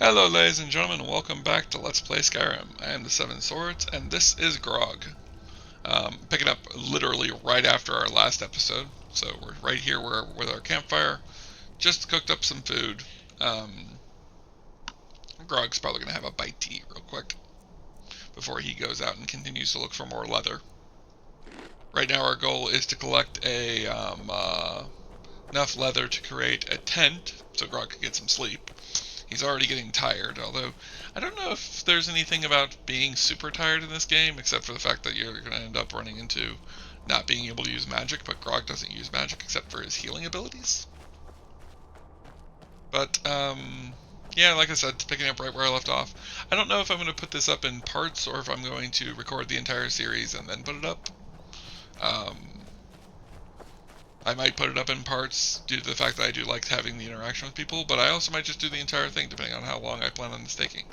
Hello ladies and gentlemen, and welcome back to Let's Play Skyrim. I am the Seven Swords, and this is Grog. Picking up literally right after our last episode, so we're right here with our campfire. Just cooked up some food. Grog's probably going to have a bite to eat real quick before he goes out and continues to look for more leather. Right now our goal is to collect enough leather to create a tent, so Grog can get some sleep. He's already getting tired, although I don't know if there's anything about being super tired in this game, except for the fact that you're going to end up running into not being able to use magic, but Grog doesn't use magic except for his healing abilities. But, yeah, like I said, picking up right where I left off. I don't know if I'm going to put this up in parts, or if I'm going to record the entire series and then put it up. I might put it up in parts due to the fact that I do like having the interaction with people, but I also might just do the entire thing depending on how long I plan on this taking.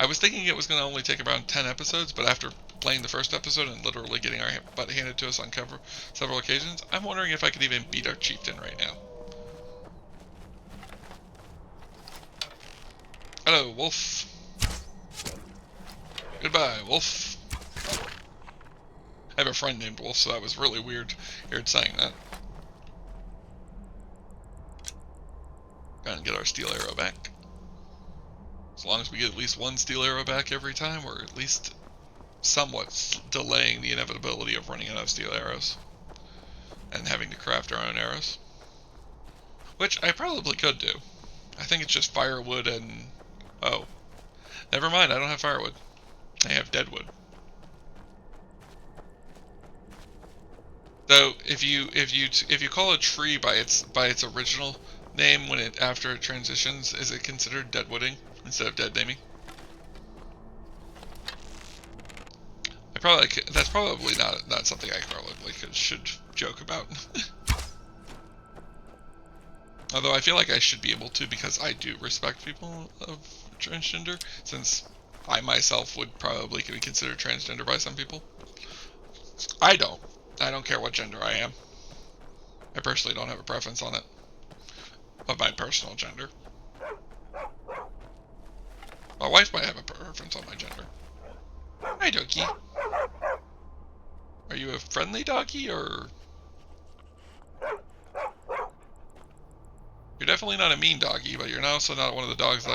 I was thinking it was going to only take around 10 episodes, but after playing the first episode and literally getting our butt handed to us on several occasions, I'm wondering if I could even beat our chieftain right now. Hello, wolf. Goodbye, wolf. I have a friend named Wolf, so that was really weird saying that. And get our steel arrow back. As long as we get at least one steel arrow back every time, we're at least somewhat delaying the inevitability of running out of steel arrows and having to craft our own arrows, which I probably could do. I think it's just firewood and oh, never mind. I don't have firewood. I have deadwood. So if you call a tree by its original name after it transitions, is it considered deadwooding instead of dead naming? That's probably not something I probably should joke about. Although I feel like I should be able to, because I do respect people of transgender, since I myself would probably be considered transgender by some people. I don't care what gender I am. I personally don't have a preference on it of my personal gender. My wife might have a preference on my gender. Hi, doggy. Are you a friendly doggy, or... You're definitely not a mean doggy, but you're also not one of the dogs that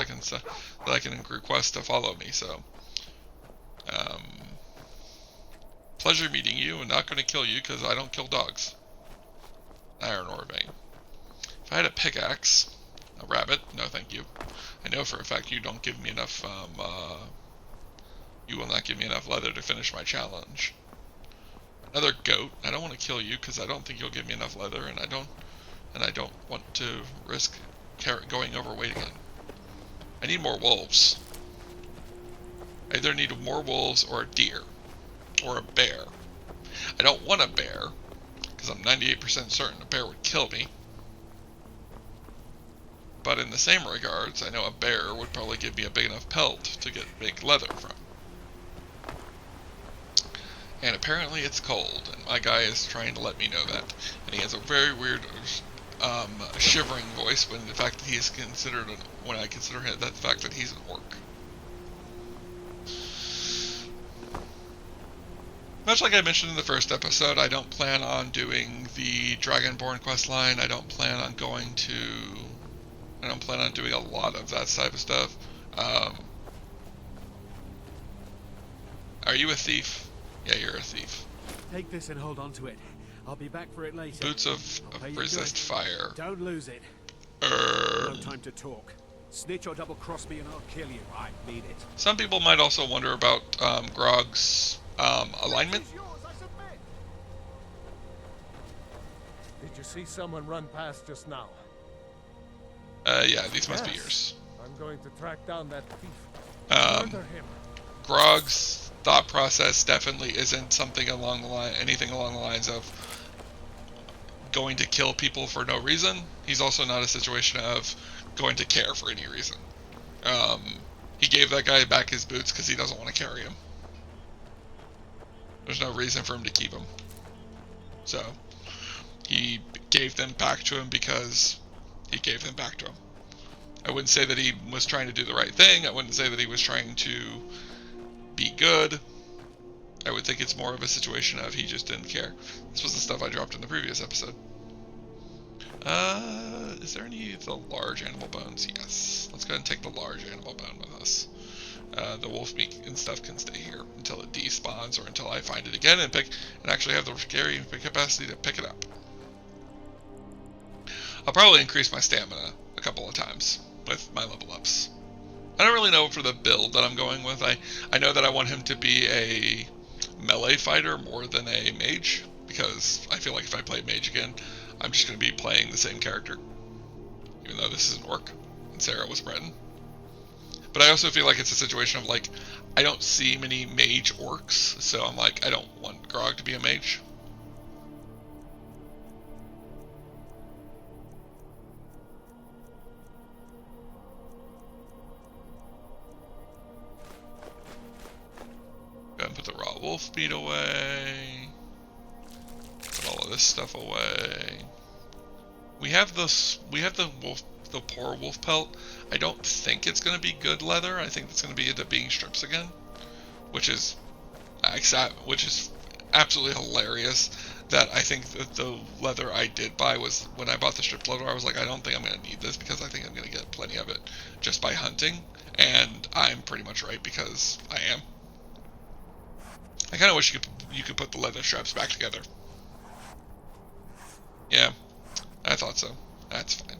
I can request to follow me, so... pleasure meeting you, and not going to kill you, because I don't kill dogs. Iron ore vein. If I had a pickaxe... A rabbit? No, thank you. I know for a fact you don't give me enough, you will not give me enough leather to finish my challenge. Another goat. I don't want to kill you because I don't think you'll give me enough leather, and I don't want to risk going overweight again. I need more wolves. I either need more wolves or a deer. Or a bear. I don't want a bear, because I'm 98% certain a bear would kill me. But in the same regards, I know a bear would probably give me a big enough pelt to make leather from. And apparently it's cold, and my guy is trying to let me know that. And he has a very weird, shivering voice when I consider the fact that he's an orc. Much like I mentioned in the first episode, I don't plan on doing the Dragonborn questline. I don't plan on doing a lot of that type of stuff. Are you a thief? Yeah, you're a thief. Take this and hold on to it. I'll be back for it later. Boots of resist fire. Don't lose it. No time to talk. Snitch or double cross me and I'll kill you. I need it. Some people might also wonder about Grog's alignment. Did you see someone run past just now? Yeah, these must be yours. I'm going to track down that thief. Murder him. Grog's thought process definitely isn't anything along the lines of going to kill people for no reason. He's also not a situation of going to care for any reason. He gave that guy back his boots because he doesn't want to carry him. There's no reason for him to keep them. So, he gave them back to him because he gave them back to him. I wouldn't say that he was trying to do the right thing. I wouldn't say that he was trying to be good. I would think it's more of a situation of he just didn't care. This was the stuff I dropped in the previous episode. Is there any of the large animal bones? Yes. Let's go ahead and take the large animal bone with us. The wolf meat and stuff can stay here until it despawns or until I find it again and actually have the carrying capacity to pick it up. I'll probably increase my stamina a couple of times with my level ups. I don't really know for the build that I'm going with. I know that I want him to be a melee fighter more than a mage, because I feel like if I play mage again, I'm just going to be playing the same character, even though this is an orc and Sarah was Breton. But I also feel like it's a situation of like, I don't see many mage orcs, so I'm like, I don't want Grog to be a mage. Go ahead and put the raw wolf meat away. Put all of this stuff away. We have the wolf, the poor wolf pelt. I don't think it's going to be good leather. I think it's going to be end up being strips again, which is absolutely hilarious. That I think that the leather I did buy was, when I bought the stripped leather, I was like, I don't think I'm going to need this because I think I'm going to get plenty of it just by hunting, and I'm pretty much right because I am. I kind of wish you could put the leather straps back together. Yeah, I thought so. That's fine.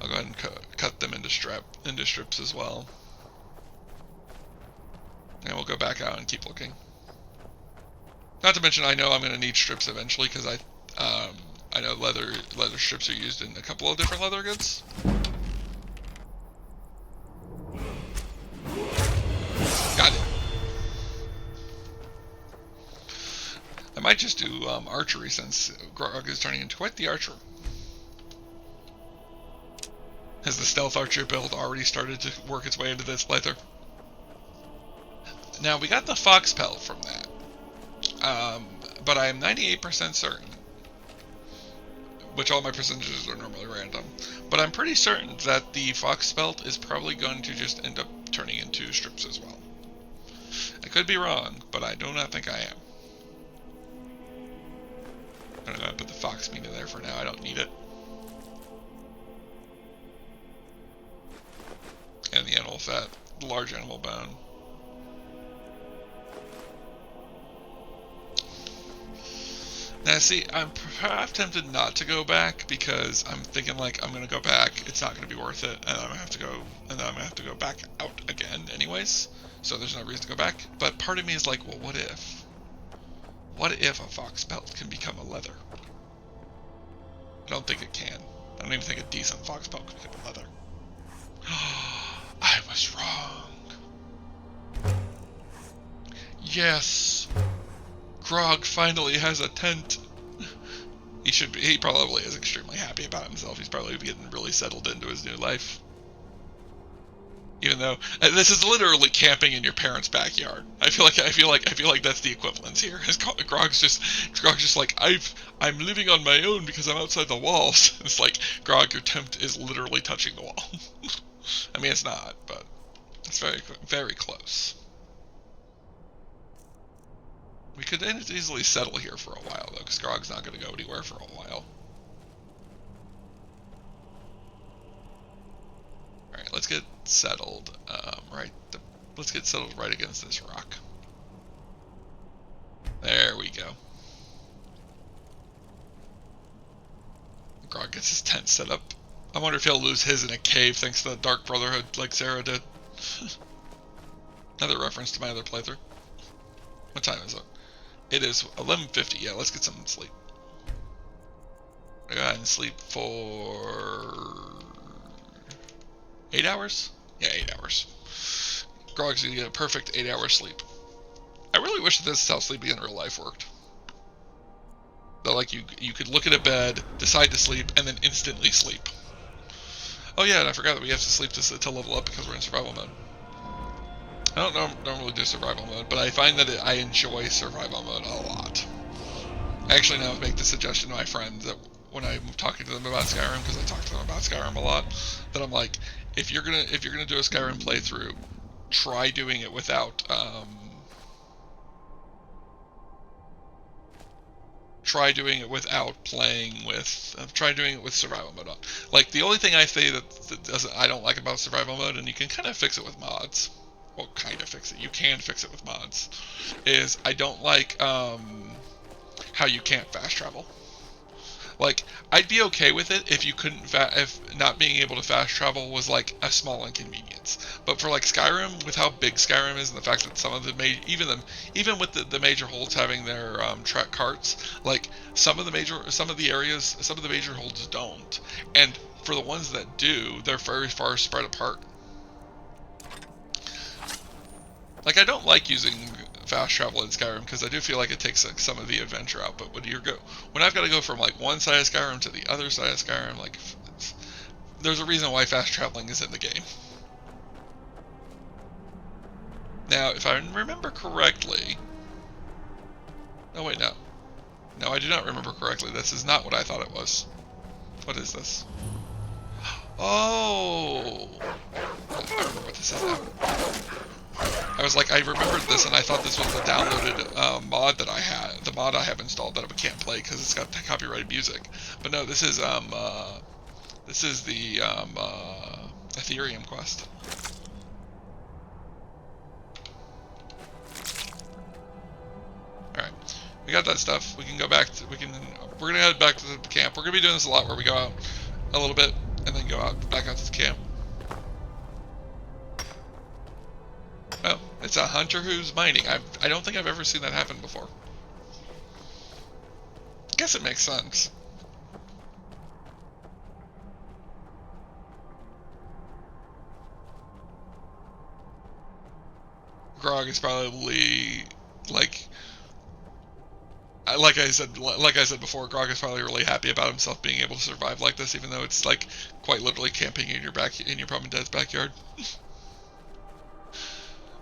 I'll go ahead and cut them into strips as well. And we'll go back out and keep looking. Not to mention, I know I'm going to need strips eventually because I know leather strips are used in a couple of different leather goods. Got it. I might just do archery since Gorog is turning into quite the archer. Has the stealth archer build already started to work its way into this playthrough? Now, we got the fox pelt from that. But I am 98% certain, which all my percentages are normally random, but I'm pretty certain that the fox pelt is probably going to just end up turning into strips as well. I could be wrong, but I do not think I am. I'm going to put the fox meat in there for now. I don't need it. And the animal fat, the large animal bone. Now see, I'm perhaps tempted not to go back because I'm thinking like I'm gonna go back, it's not gonna be worth it, and I'm gonna have to go back out again anyways. So there's no reason to go back. But part of me is like, well, what if? What if a fox pelt can become a leather? I don't think it can. I don't even think a decent fox pelt can become a leather. I was wrong. Yes. Grog finally has a tent. He probably is extremely happy about himself. He's probably getting really settled into his new life. Even though this is literally camping in your parents' backyard. I feel like that's the equivalence here. Grog's just like, I'm living on my own because I'm outside the walls. It's like, Grog, your tent is literally touching the wall. I mean, it's not, but it's very, very close. We could easily settle here for a while, though, because Grog's not going to go anywhere for a while. Alright, let's get settled, let's get settled right against this rock. There we go. Grog gets his tent set up. I wonder if he'll lose his in a cave thanks to the Dark Brotherhood like Sarah did. Another reference to my other playthrough. What time is it? It is 11:50. Yeah, let's get some sleep. Go ahead and sleep for 8 hours? Yeah, 8 hours. Grog's gonna get a perfect 8-hour sleep. I really wish that this is how sleeping in real life worked. That like you could look at a bed, decide to sleep, and then instantly sleep. Oh yeah, and I forgot that we have to sleep to level up because we're in survival mode. I don't normally do survival mode, but I find that I enjoy survival mode a lot. I actually now make the suggestion to my friends that when I'm talking to them about Skyrim, because I talk to them about Skyrim a lot, that I'm like, if you're gonna do a Skyrim playthrough, try doing it without playing with. Try doing it with survival mode on. Like, the only thing I say that I don't like about survival mode, and you can kind of fix it with mods. Well, kind of fix it. You can fix it with mods. Is I don't like how you can't fast travel. Like, I'd be okay with it if you couldn't if not being able to fast travel was like a small inconvenience. But for like Skyrim, with how big Skyrim is and the fact that some of the even with the major holds having their track carts, like some of the major holds don't, and for the ones that do, they're very far spread apart. Like, I don't like using fast travel in Skyrim because I do feel like it takes like some of the adventure out. But when I've got to go from like one side of Skyrim to the other side of Skyrim, like, there's a reason why fast traveling is in the game. Now, if I remember correctly, oh wait, no, I do not remember correctly. This is not what I thought it was. What is this? Oh, I remember what this is now. I was like, I remembered this, and I thought this was the downloaded mod that I had, the mod I have installed that I can't play because it's got copyrighted music. But no, this is the Ethereum quest. All right, we got that stuff. We can go back. We're gonna head back to the camp. We're gonna be doing this a lot, where we go out a little bit and then go back out to the camp. Oh, it's a hunter who's mining. I don't think I've ever seen that happen before. I guess it makes sense. Grog is probably like I said before, Grog is probably really happy about himself being able to survive like this, even though it's like quite literally camping in your Mom and Dad's backyard.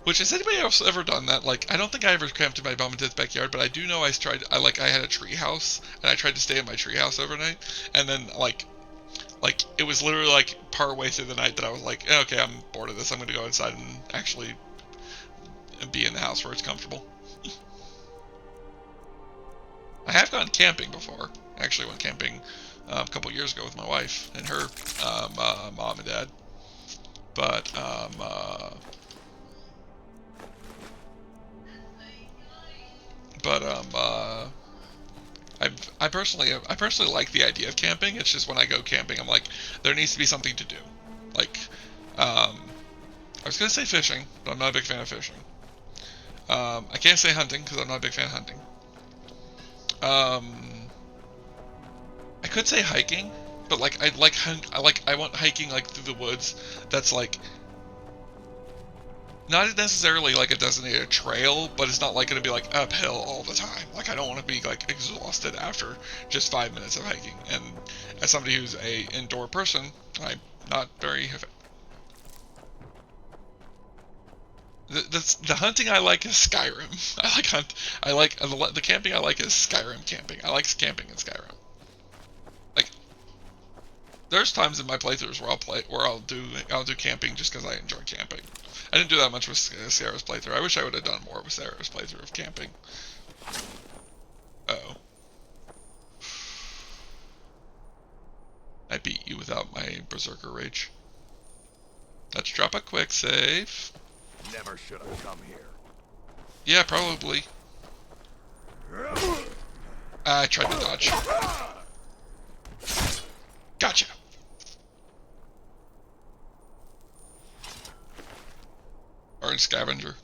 Which, has anybody else ever done that? Like, I don't think I ever camped in my Mom and Dad's backyard, but I do know I had a tree house, and I tried to stay in my tree house overnight, and then like it was literally like part way through the night that I was like, okay, I'm bored of this. I'm gonna go inside and actually be in the house where it's comfortable. I have gone camping before. I actually went camping a couple years ago with my wife and her mom and dad. But I personally like the idea of camping. It's just when I go camping, I'm like, there needs to be something to do. Like, I was gonna say fishing, but I'm not a big fan of fishing. I can't say hunting because I'm not a big fan of hunting. I could say hiking, but like I want hiking like through the woods. That's like not necessarily like a designated trail, but it's not like going to be like uphill all the time. Like, I don't want to be like exhausted after just 5 minutes of hiking. And as somebody who's a indoor person, I'm not very. The hunting I like is Skyrim. I like the camping I like is Skyrim camping. I like camping in Skyrim. Like, there's times in my playthroughs where I'll do camping just because I enjoy camping. I didn't do that much with Sarah's playthrough. I wish I would have done more with Sarah's playthrough of camping. Uh-oh. I beat you without my Berserker Rage. Let's drop a quick save. Never should have come here. Yeah, probably. I tried to dodge. Gotcha. Orange scavenger.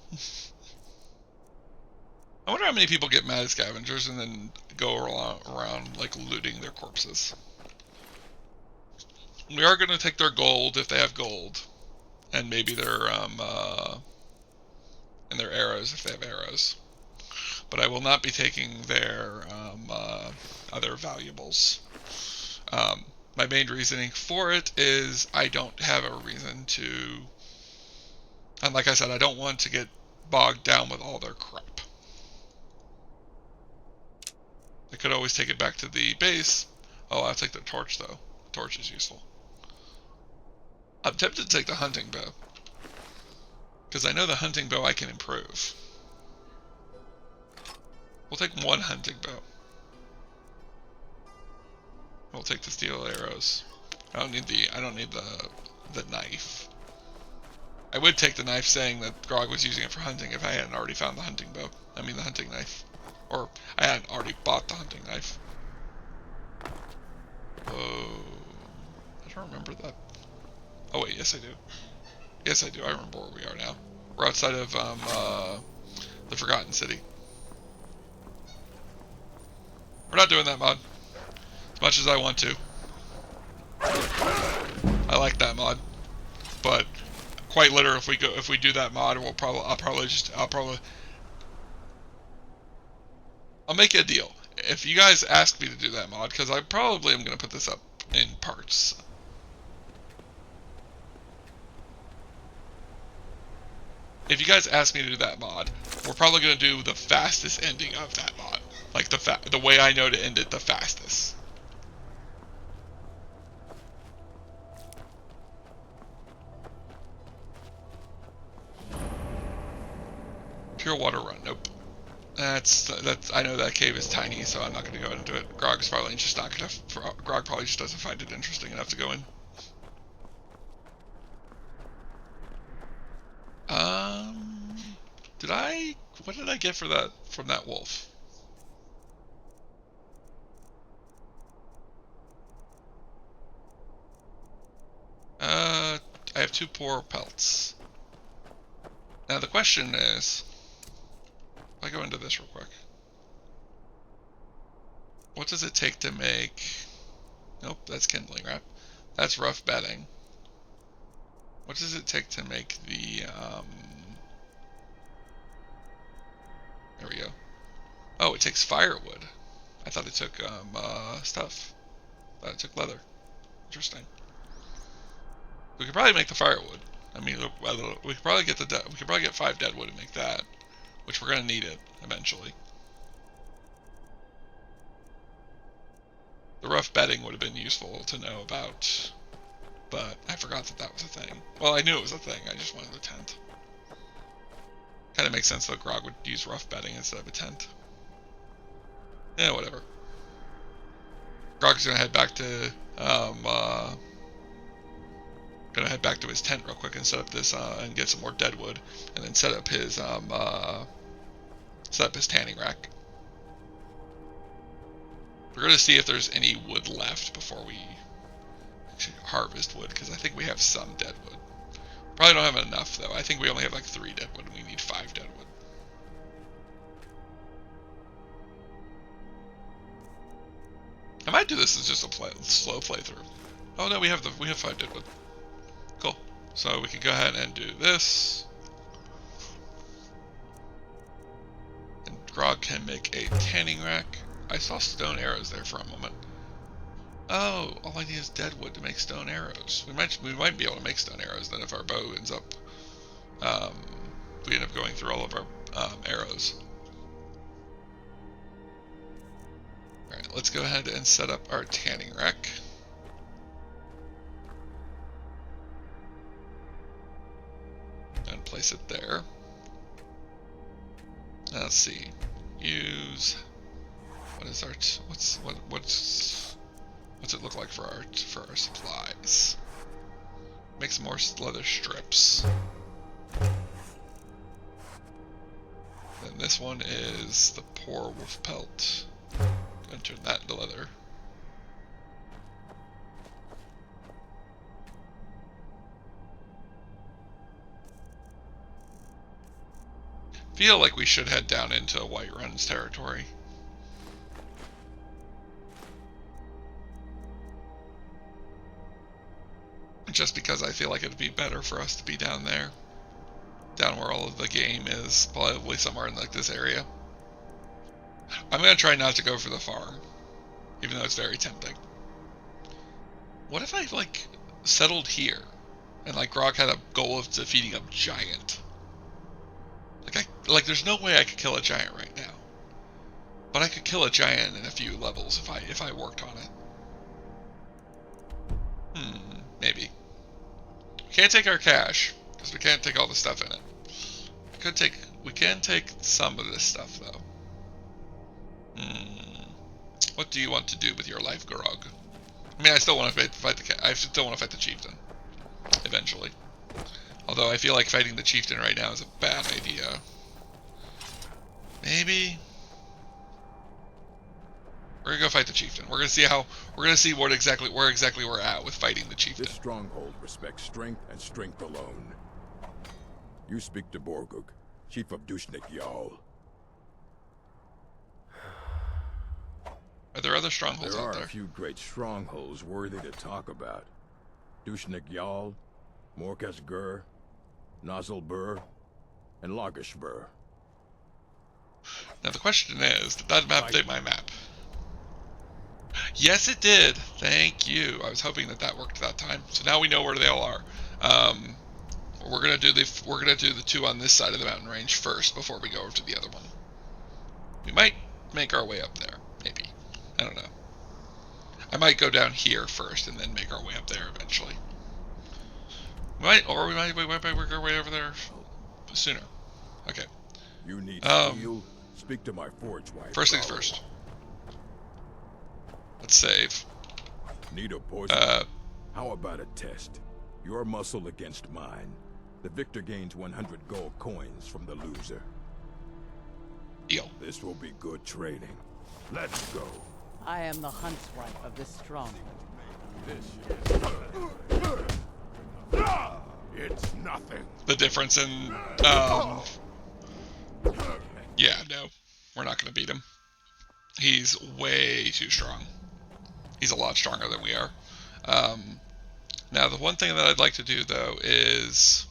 I wonder how many people get mad at scavengers and then go around like looting their corpses. We are going to take their gold if they have gold, and maybe their and their arrows if they have arrows. But I will not be taking their other valuables. My main reasoning for it is I don't have a reason to. And like I said, I don't want to get bogged down with all their crap. I could always take it back to the base, Oh, I'll take the torch though. The torch is useful. I'm tempted to take the hunting bow, because I know the hunting bow I can improve. We'll take one hunting bow. We'll take the steel arrows. I don't need the knife. I would take the knife, saying that Grog was using it for hunting if I hadn't already found the hunting bow. I mean the hunting knife. Or I hadn't already bought the hunting knife. Whoa. I don't remember that. Oh wait, yes I do. Yes I do, I remember where we are now. We're outside of the Forgotten City. We're not doing that mod. As much as I want to. I like that mod. But quite literally, if we do that mod, I'll make a deal. If you guys ask me to do that mod, because I probably am gonna put this up in parts. If you guys ask me to do that mod, we're probably gonna do the fastest ending of that mod, like the way I know to end it the fastest. Pure water run, nope. That's I know that cave is tiny, so I'm not going to go into it. Grog's probably just not gonna. Grog probably just doesn't find it interesting enough to go in. What did I get for that from that wolf? I have 2 poor pelts. Now the question is, if I go into this real quick, what does it take to make? Nope, that's kindling wrap. That's rough bedding. What does it take to make the there we go. Oh, it takes firewood. I thought it took stuff. I thought it took leather. Interesting. We could probably make the firewood. I mean, we could probably get we could probably get 5 dead wood and make that, which we're gonna need it eventually. The rough bedding would have been useful to know about, but I forgot that that was a thing. Well, I knew it was a thing. I just wanted a tent. Kind of makes sense that Grog would use rough bedding instead of a tent. Yeah, whatever. Grog's gonna head back to his tent real quick and set up this and get some more dead wood, and then set up his tanning rack. We're gonna see if there's any wood left before we actually harvest wood, because I think we have some dead wood. Probably don't have enough though. I think we only have like 3 dead wood and we need 5 dead wood. I might do this as just a slow playthrough. Oh no, we have 5 dead wood. Cool. So we can go ahead and do this. And Grog can make a tanning rack. I saw stone arrows there for a moment. Oh, all I need is dead wood to make stone arrows. We might be able to make stone arrows then if our bow ends up we end up going through all of our arrows. Alright, let's go ahead and set up our tanning rack. And place it there. Now let's see. Use what's it look like for our supplies? Make some more leather strips. Then this one is the poor wolf pelt. Gonna turn that into leather. Feel like we should head down into Whiterun's territory. Just because I feel like it'd be better for us to be down there. Down where all of the game is, probably somewhere in like this area. I'm gonna try not to go for the farm, even though it's very tempting. What if I like settled here, and like Grog had a goal of defeating a giant? Like there's no way I could kill a giant right now, but I could kill a giant in a few levels if I worked on it. Maybe. We can't take our cash, because we can't take all the stuff in it. We can take some of this stuff, though. What do you want to do with your life, Gorog? I mean, I still want to fight the chieftain, eventually. Although I feel like fighting the chieftain right now is a bad idea. Maybe we're gonna go fight the chieftain. We're gonna see where exactly we're at with fighting the chieftain. This stronghold respects strength and strength alone. You speak to Borgug, chief of Dushnik Jarl. Are there other strongholds There out are there? a few great strongholds worthy to talk about. Dushnik Jarl, Morkas Gur, Nozzlebur, and Lagershbur. Now the question is, did that map update my map? Yes, it did. Thank you. I was hoping that worked that time. So now we know where they all are. We're gonna do the two on this side of the mountain range first before we go over to the other one. We might make our way up there, maybe. I don't know. I might go down here first and then make our way up there eventually. We might work our way over there sooner. Okay. You need steel? Speak to my forge wife. First things first. Let's save. Need a poison? How about a test? Your muscle against mine. The victor gains 100 gold coins from the loser. Deal. This will be good trading. Let's go. I am the huntswife of this stronghold. It's nothing. The difference in, yeah, no, we're not going to beat him. He's way too strong. He's a lot stronger than we are. Now, the one thing that I'd like to do, though, is...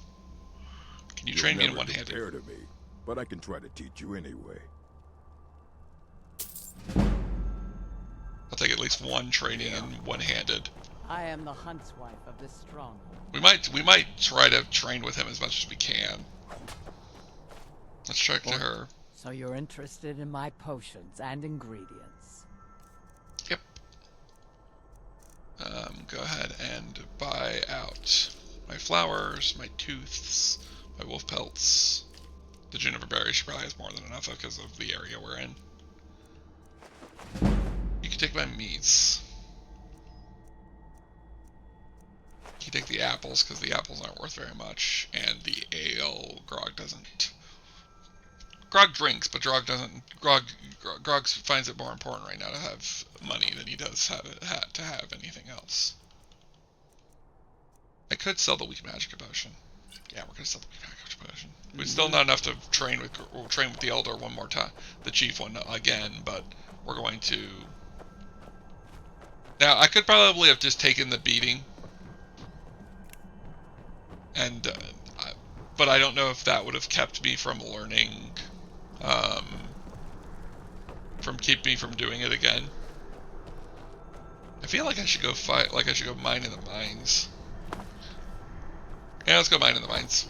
Can you train me in one-handed? You'll never compare to me, but I can try to teach you anyway. I'll take at least one training in one-handed. I am the huntswife of this stronghold. We might try to train with him as much as we can. Let's check to her. So you're interested in my potions and ingredients? Yep. Go ahead and buy out my flowers, my tooths, my wolf pelts. The juniper berry she probably has more than enough of because of the area we're in. You can take my meats. You can take the apples because the apples aren't worth very much, and the ale. Grog doesn't. Grog drinks, but Grog doesn't. Grog finds it more important right now to have money than he does to have anything else. I could sell the weak magic potion. Yeah, we're gonna sell the weak magic potion. It's still not enough to train with. We'll train with the elder one more time, the chief one again, but we're going to. Now I could probably have just taken the beating, and but I don't know if that would have kept me from learning. From keeping me from doing it again. I feel like I should go fight, like I should go mine in the mines. Yeah, let's go mine in the mines.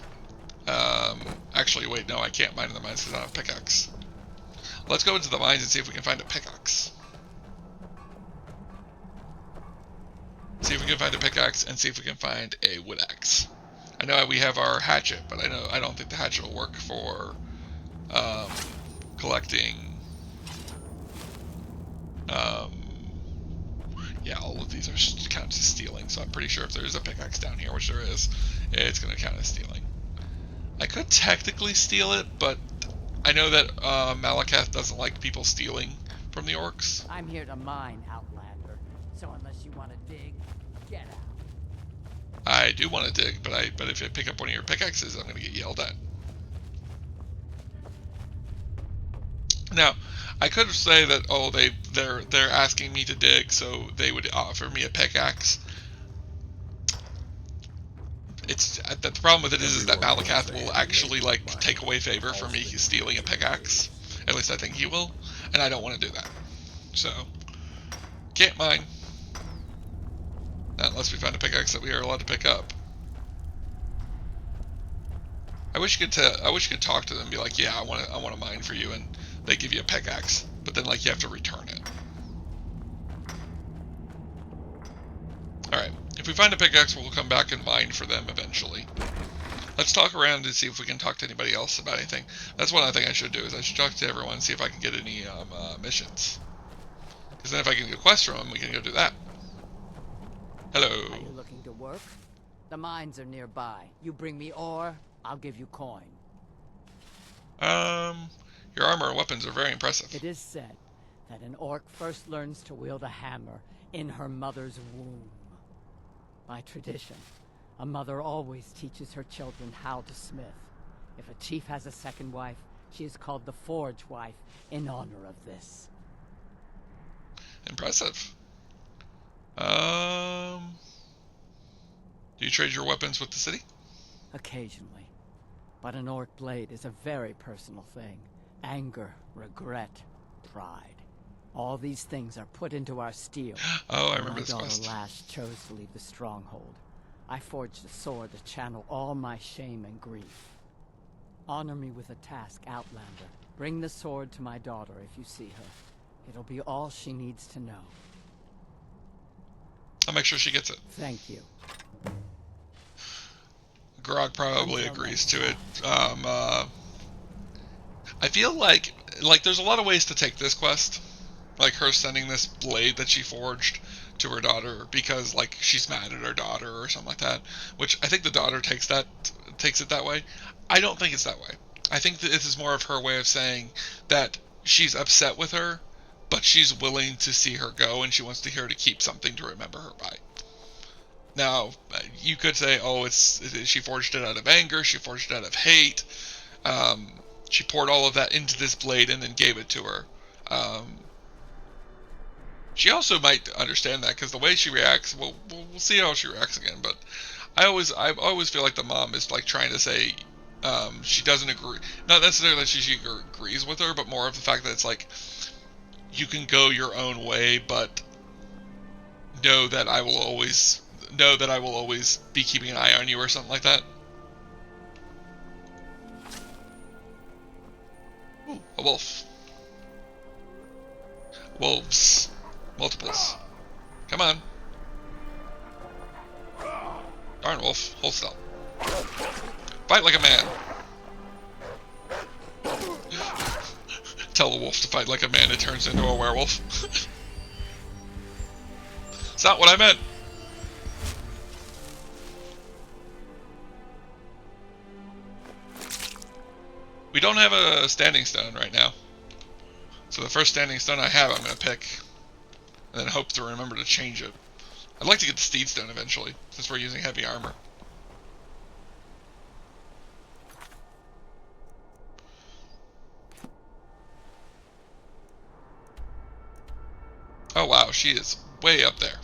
Actually, wait, no, I can't mine in the mines because I don't have a pickaxe. Let's go into the mines and see if we can find a pickaxe. See if we can find a pickaxe and see if we can find a wood axe. I know we have our hatchet, but I don't think the hatchet will work for collecting. Yeah, all of these are counted as stealing, so I'm pretty sure if there's a pickaxe down here, which there is, it's going to count as stealing. I could technically steal it, but I know that Malakath doesn't like people stealing from the orcs. I'm here to mine, Outlander. So unless you want to dig, get out. I do want to dig, but if I pick up one of your pickaxes, I'm going to get yelled at. Now, I could say that they're asking me to dig, so they would offer me a pickaxe. It's the problem with it is that Malakath will actually like take away favor for me stealing a pickaxe. At least I think he will, and I don't want to do that. So can't mine. Not unless we find a pickaxe that we are allowed to pick up. I wish you could talk to them and be like, yeah, I want to mine for you, and they give you a pickaxe, but then like you have to return it. All right, If we find a pickaxe, we'll come back and mine for them eventually. Let's talk around and see if we can talk to anybody else about anything. That's one other thing I should do, is I should talk to everyone and see if I can get any missions. Because then if I can get quests from them, we can go do that. Hello. Are you looking to work? The mines are nearby. You bring me ore, I'll give you coin. Your armor and weapons are very impressive. It is said that an orc first learns to wield a hammer in her mother's womb. By tradition, a mother always teaches her children how to smith. If a chief has a second wife, she is called the Forge Wife in honor of this. Impressive. Do you trade your weapons with the city? Occasionally. But an orc blade is a very personal thing. Anger, regret, pride. All these things are put into our steel. Oh, I remember this My quest. daughter Lash chose to leave the stronghold. I forged a sword to channel all my shame and grief. Honor me with a task, Outlander. Bring the sword to my daughter if you see her. It'll be all she needs to know. I'll make sure she gets it. Thank you. Gorog probably Until agrees next to it. time. I feel like there's a lot of ways to take this quest. Like her sending this blade that she forged to her daughter because like she's mad at her daughter or something like that. Which I think the daughter takes it that way. I don't think it's that way. I think that this is more of her way of saying that she's upset with her, but she's willing to see her go and she wants to hear her to keep something to remember her by. Now, you could say, oh, she forged it out of anger, she forged it out of hate, she poured all of that into this blade and then gave it to her. She also might understand that because the way she reacts, we'll see how she reacts again. But I always feel like the mom is like trying to say she doesn't agree, not necessarily that she agrees with her, but more of the fact that it's like you can go your own way, but know that I will always be keeping an eye on you or something like that. Ooh, a wolf. Wolves. Multiples. Come on. Darn wolf. Hold still. Fight like a man. Tell the wolf to fight like a man, it turns into a werewolf. It's not what I meant. We don't have a standing stone right now. So the first standing stone I have, I'm going to pick. And then hope to remember to change it. I'd like to get the steed stone eventually, since we're using heavy armor. Oh wow, she is way up there.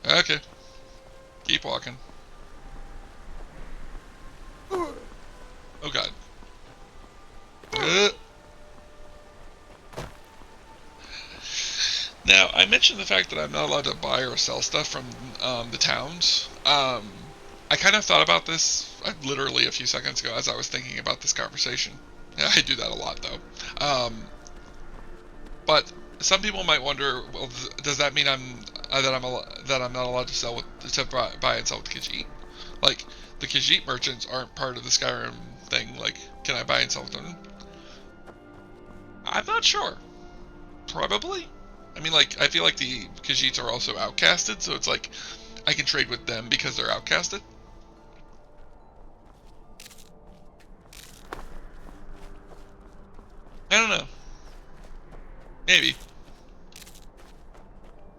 Okay. Keep walking. Oh god. Now, I mentioned the fact that I'm not allowed to buy or sell stuff from the towns. I kind of thought about this literally a few seconds ago as I was thinking about this conversation. Yeah, I do that a lot, though. But some people might wonder, well, does that mean that I'm not allowed to buy and sell with Khajiit? Like, the Khajiit merchants aren't part of the Skyrim thing. Like, can I buy and sell with them? I'm not sure. Probably. I mean, like, I feel like the Khajiits are also outcasted, so it's like I can trade with them because they're outcasted. I don't know. Maybe.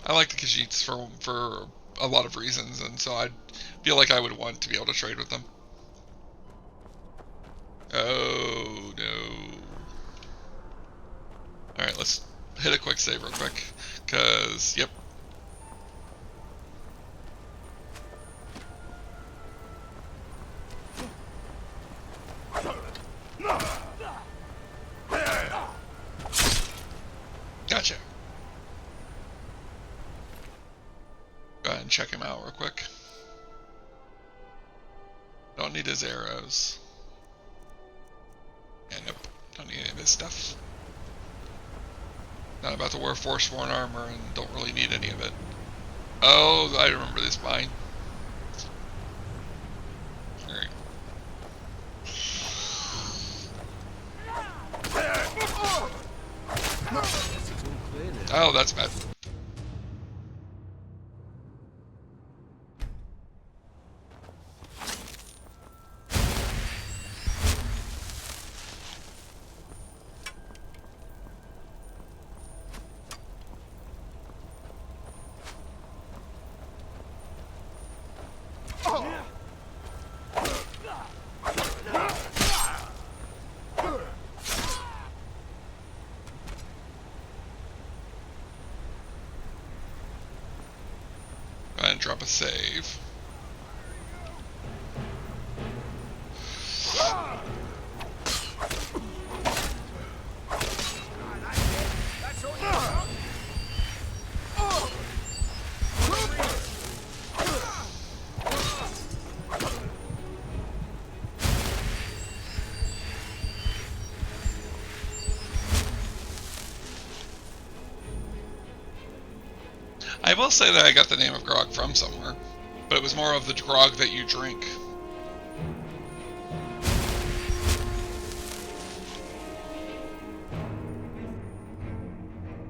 I like the Khajiits for a lot of reasons, and so I feel like I would want to be able to trade with them. Oh, no. Alright, let's hit a quick save real quick, because, yep. Gotcha. Go ahead and check him out real quick. Don't need his arrows. Yeah, nope. Don't need any of his stuff. Not about to wear Forsworn armor and don't really need any of it. Oh, I remember this mine. Alright. Oh, that's bad. And drop a save. I will say that I got the name of grog from somewhere, but it was more of the grog that you drink.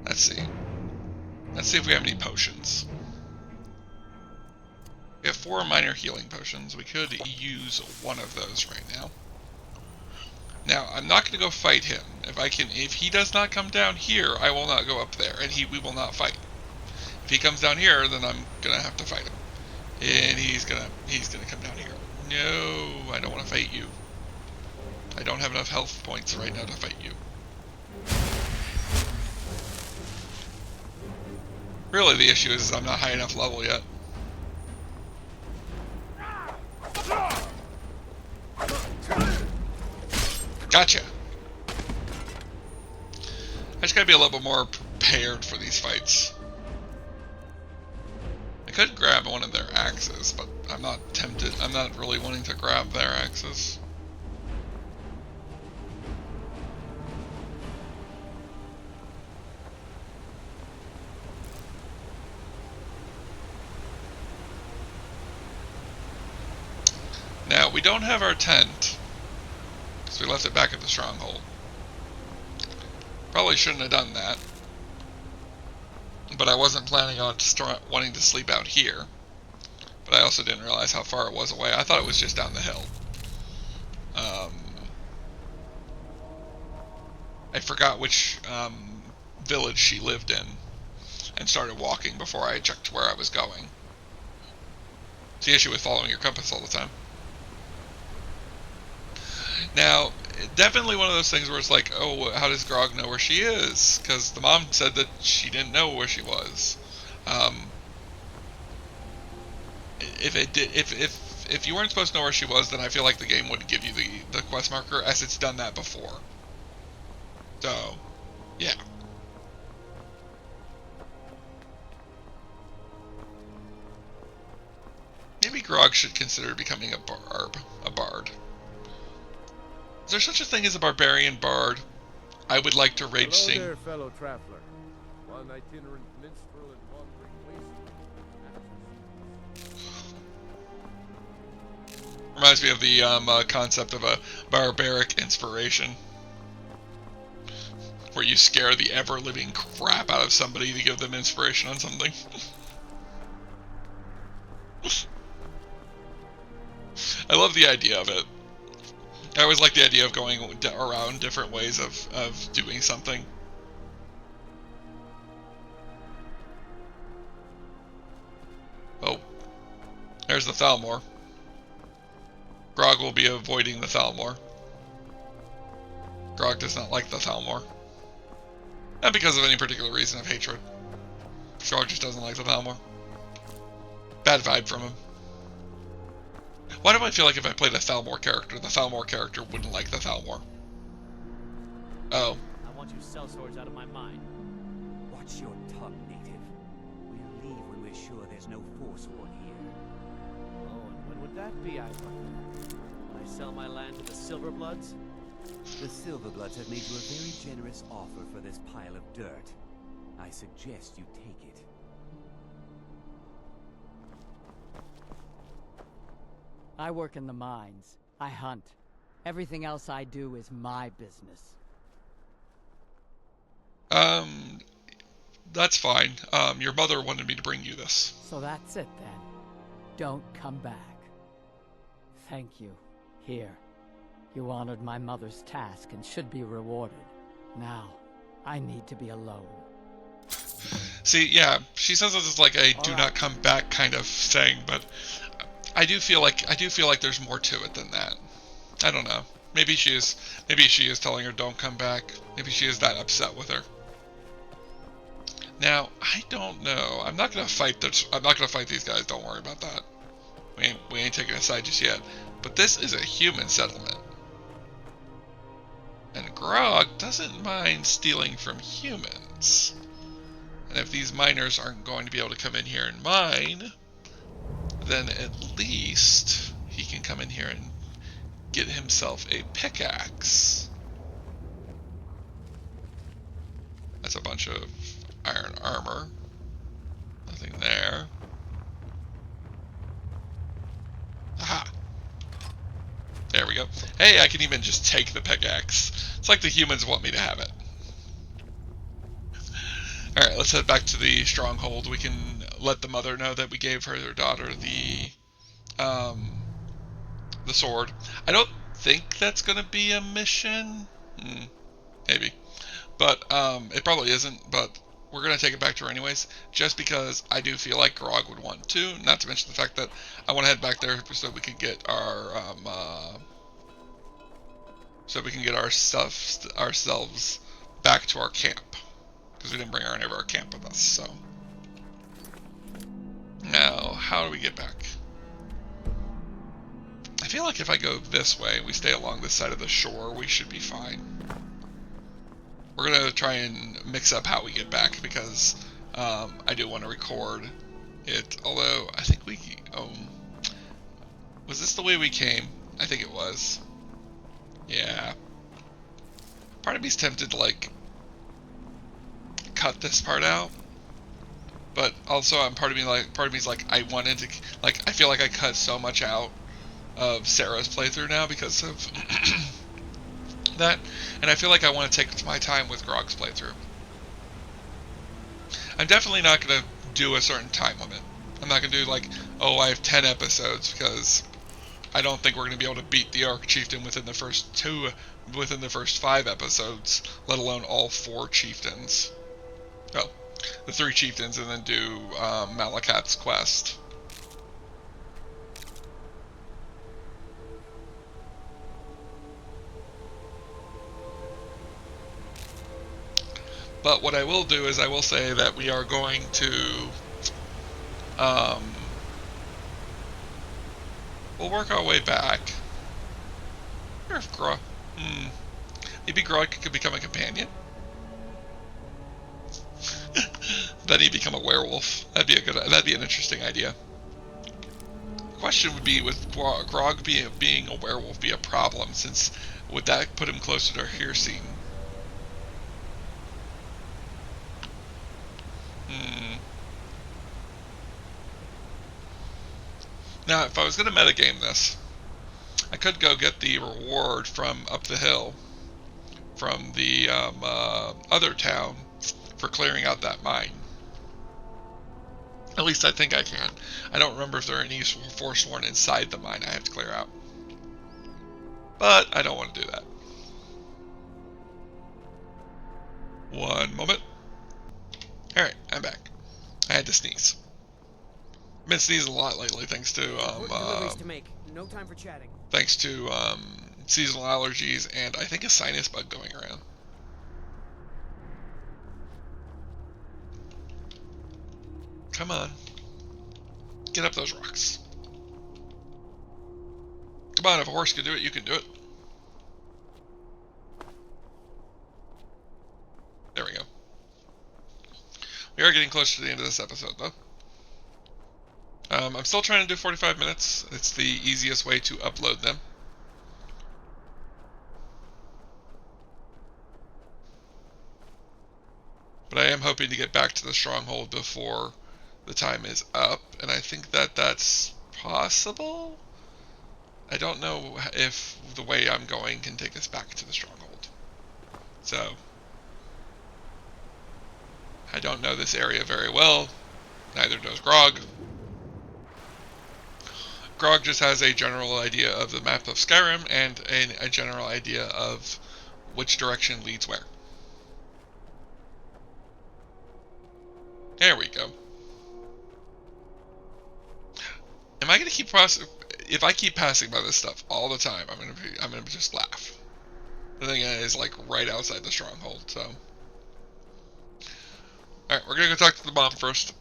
Let's see. Let's see if we have any potions. We have 4 minor healing potions. We could use one of those right now. Now, I'm not going to go fight him. If he does not come down here, I will not go up there, and we will not fight. If he comes down here, then I'm gonna have to fight him, and he's gonna come down here. No, I don't want to fight you. I don't have enough health points right now to fight you. Really, the issue is I'm not high enough level yet. Gotcha. I just gotta be a little bit more prepared for these fights. I could grab one of their axes, but I'm not tempted. I'm not really wanting to grab their axes. Now, we don't have our tent, because we left it back at the stronghold. Probably shouldn't have done that. But I wasn't planning on wanting to sleep out here. But I also didn't realize how far it was away. I thought it was just down the hill. I forgot which village she lived in, and started walking before I checked where I was going. It's the issue with following your compass all the time. Now, definitely one of those things where it's like, oh, how does Grog know where she is? Because the mom said that she didn't know where she was. If you weren't supposed to know where she was, then I feel like the game would give you the quest marker, as it's done that before. So, yeah. Maybe Grog should consider becoming a bard. Is there such a thing as a barbarian bard? I would like to rage sing. Hello there, fellow traveler. One itinerant minstrel and wandering wasteland. Reminds me of the concept of a barbaric inspiration, where you scare the ever-living crap out of somebody to give them inspiration on something. I love the idea of it. I always like the idea of going around different ways of doing something. Oh, there's the Thalmor. Grog will be avoiding the Thalmor. Grog does not like the Thalmor. Not because of any particular reason of hatred. Grog just doesn't like the Thalmor. Bad vibe from him. Why do I feel like if I played a Thalmor character, the Thalmor character wouldn't like the Thalmor? Oh. I want you sellswords out of my mind. Watch your tongue, native. We'll leave when we're sure there's no Forsworn here. Oh, and when would that be, I wonder? When I sell my land to the Silverbloods? The Silverbloods have made you a very generous offer for this pile of dirt. I suggest you take it. I work in the mines. I hunt. Everything else I do is my business. That's fine. Your mother wanted me to bring you this. So that's it then. Don't come back. Thank you. Here. You honored my mother's task and should be rewarded. Now, I need to be alone. See, yeah, she says this is like a do All not right. come back kind of thing, but I do feel like there's more to it than that. I don't know. Maybe she is telling her don't come back. Maybe she is that upset with her. Now, I don't know. I'm not gonna fight these guys. Don't worry about that. We ain't taking a side just yet. But this is a human settlement. And Grog doesn't mind stealing from humans. And if these miners aren't going to be able to come in here and mine, then at least he can come in here and get himself a pickaxe. That's a bunch of iron armor. Nothing there. Aha! There we go. Hey, I can even just take the pickaxe. It's like the humans want me to have it. Alright, let's head back to the stronghold. We can let the mother know that we gave her daughter the sword. I don't think that's gonna be a mission. Maybe. But it probably isn't, but we're gonna take it back to her anyways, just because I do feel like Grog would want to, not to mention the fact that I want to head back there so we can get our ourselves back to our camp, because we didn't bring our neighbor our camp with us. So now, how do we get back? I feel like if I go this way, we stay along this side of the shore, we should be fine. We're gonna try and mix up how we get back, because I do want to record it. Although I think was this the way we came? I think it was. Yeah. Part of me's tempted to like cut this part out, but also part of me's like I wanted to I feel like I cut so much out of Sarah's playthrough now because of that, and I feel like I want to take my time with Grog's playthrough. I'm definitely not going to do a certain time limit. I'm not going to do like, oh, I have 10 episodes, because I don't think we're going to be able to beat the Arc Chieftain within the first 5 episodes, let alone all 4 chieftains. Well, the 3 chieftains, and then do Malakat's quest. But what I will do is I will say that we are going to, we'll work our way back. I wonder if Grog, maybe Grog could become a companion. Then he'd become a werewolf. That'd be an interesting idea. The question would be, with Grog being a werewolf be a problem, since would that put him closer to Hircine? Now, if I was going to metagame this, I could go get the reward from up the hill, from the other town, for clearing out that mine. At least I think I can. I don't remember if there are any Forsworn inside the mine I have to clear out. But I don't want to do that. One moment. Alright, I'm back. I had to sneeze. I've been sneezing a lot lately, thanks to deliveries to make. No time for chatting. thanks to seasonal allergies and I think a sinus bug going around. Come on. Get up those rocks. Come on, if a horse can do it, you can do it. There we go. We are getting close to the end of this episode, though. I'm still trying to do 45 minutes. It's the easiest way to upload them. But I am hoping to get back to the stronghold before the time is up, and I think that that's possible. I don't know if the way I'm going can take us back to the stronghold. So, I don't know this area very well. Neither does Grog. Grog just has a general idea of the map of Skyrim and a general idea of which direction leads where. There we go. Am I gonna keep if I keep passing by this stuff all the time, I'm gonna just laugh. The thing is like right outside the stronghold, so. Alright, we're gonna go talk to the bomb first.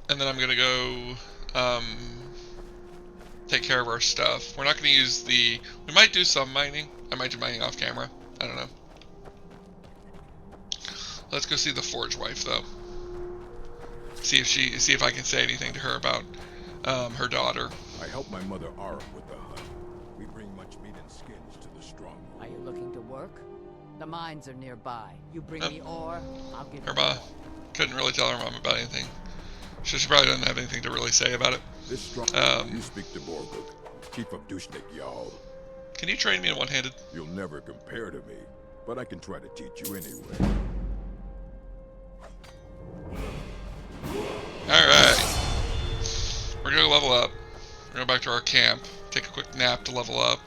And then I'm gonna go take care of our stuff. We're not gonna use we might do some mining. I might do mining off camera. I don't know. Let's go see the Forge Wife though. See if I can say anything to her about her daughter. I help my mother Arum with the hunt. We bring much meat and skins to the stronghold. Are you looking to work? The mines are nearby. You bring me ore, I'll give you Her ma ore. couldn't really tell her mom about anything. She probably doesn't have anything to really say about it. This strong. You speak to Borguk, chief of Dushnik Jarl. Can you train me in one-handed? You'll never compare to me, but I can try to teach you anyway. Alright. We're gonna level up. We're gonna go back to our camp. Take a quick nap to level up.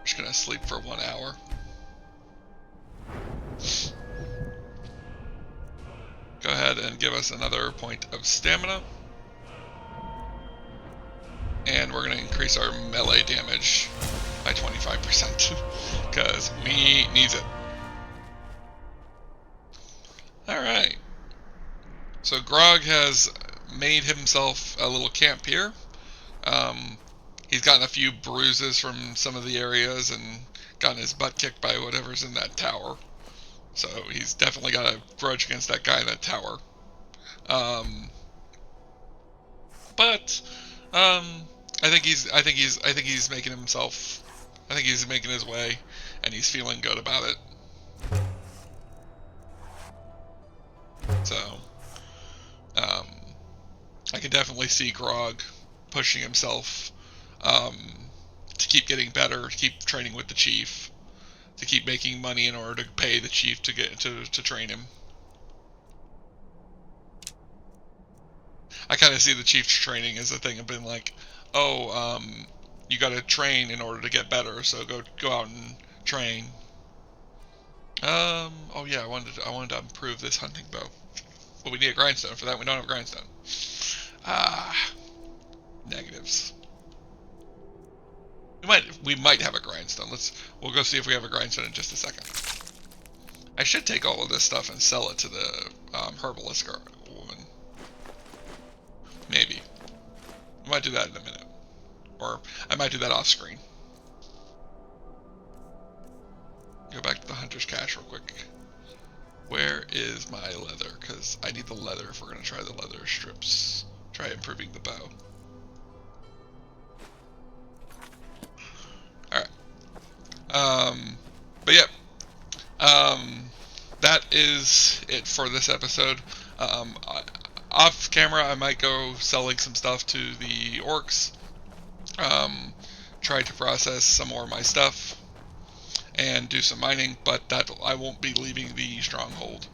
Just gonna sleep for 1 hour. Go ahead and give us another point of stamina. And we're gonna increase our melee damage by 25%, because we need it. Alright. So Grog has made himself a little camp here. He's gotten a few bruises from some of the areas and gotten his butt kicked by whatever's in that tower. So he's definitely got a grudge against that guy in that tower. I think he's making himself. I think he's making his way, and he's feeling good about it. So, I can definitely see Grog pushing himself to keep getting better, to keep training with the chief, to keep making money in order to pay the chief to get to train him. I kind of see the chief's training as a thing of being like, oh, you got to train in order to get better, so go out and train. Oh yeah, I wanted to improve this hunting bow, but we need a grindstone for that. We don't have a grindstone. Negatives. We might have a grindstone. We'll go see if we have a grindstone in just a second. I should take all of this stuff and sell it to the herbalist woman. Maybe. I might do that in a minute. Or I might do that off screen. Go back to the hunter's cache real quick. Where is my leather? Because I need the leather if we're going to try the leather strips. Try improving the bow. Alright. But yeah. That is it for this episode. Off camera, I might go selling some stuff to the orcs. Try to process some more of my stuff and do some mining, but that I won't be leaving the stronghold.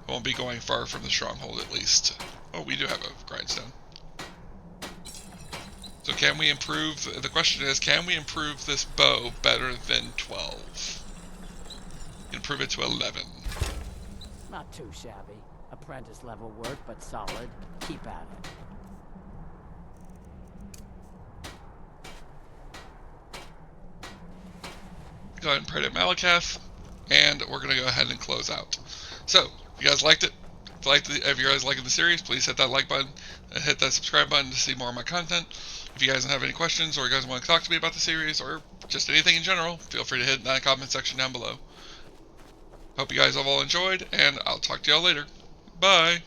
I won't be going far from the stronghold, at least. Oh, we do have a grindstone. So can we improve, the question is, can we improve this bow better than 12? Improve it to 11. Not too shabby. Apprentice level work, but solid. Keep at it. Go ahead and pray to Malakath, and we're going to go ahead and close out. So, if you guys liked it, if you guys liking the series, please hit that like button and hit that subscribe button to see more of my content. If you guys have any questions or you guys want to talk to me about the series or just anything in general, feel free to hit that comment section down below. Hope you guys have all enjoyed, and I'll talk to y'all later. Bye!